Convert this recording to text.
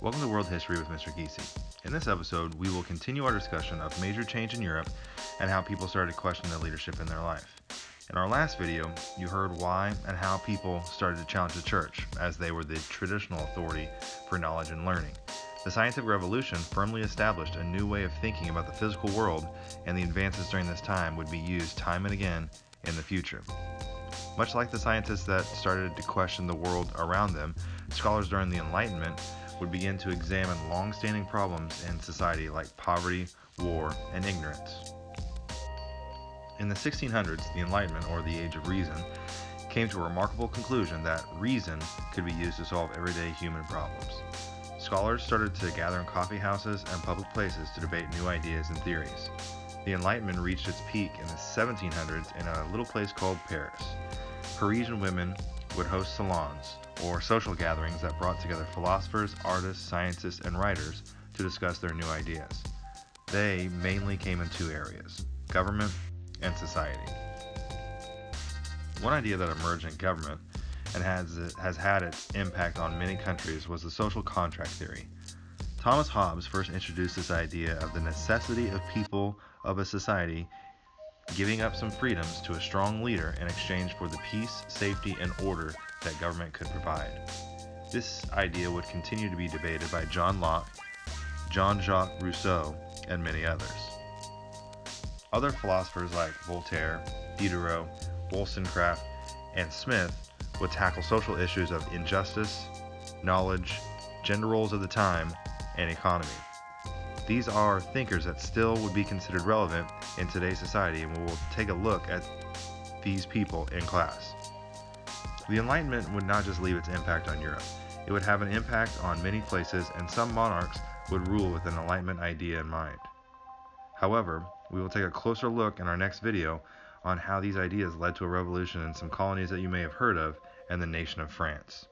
Welcome to World History with Mr. Giese. In this episode, we will continue our discussion of major change in Europe and how people started to question their leadership in their life. In our last video, you heard why and how people started to challenge the church, as they were the traditional authority for knowledge and learning. The scientific revolution firmly established a new way of thinking about the physical world, and the advances during this time would be used time and again in the future. Much like the scientists that started to question the world around them, scholars during the Enlightenment would begin to examine long-standing problems in society like poverty, war, and ignorance. In the 1600s, the Enlightenment, or the Age of Reason, came to a remarkable conclusion that reason could be used to solve everyday human problems. Scholars started to gather in coffee houses and public places to debate new ideas and theories. The Enlightenment reached its peak in the 1700s in a little place called Paris. Parisian women would host salons, or social gatherings that brought together philosophers, artists, scientists, and writers to discuss their new ideas. They mainly came in two areas: government and society. One idea that emerged in government and has had its impact on many countries was the social contract theory. Thomas Hobbes first introduced this idea of the necessity of people of a society giving up some freedoms to a strong leader in exchange for the peace, safety, and order that government could provide. This idea would continue to be debated by John Locke, Jean-Jacques Rousseau, and many others. Other philosophers like Voltaire, Diderot, Wollstonecraft, and Smith would tackle social issues of injustice, knowledge, gender roles of the time, and economy. These are thinkers that still would be considered relevant in today's society, and we will take a look at these people in class. The Enlightenment would not just leave its impact on Europe. It would have an impact on many places, and some monarchs would rule with an Enlightenment idea in mind. However, we will take a closer look in our next video on how these ideas led to a revolution in some colonies that you may have heard of and the nation of France.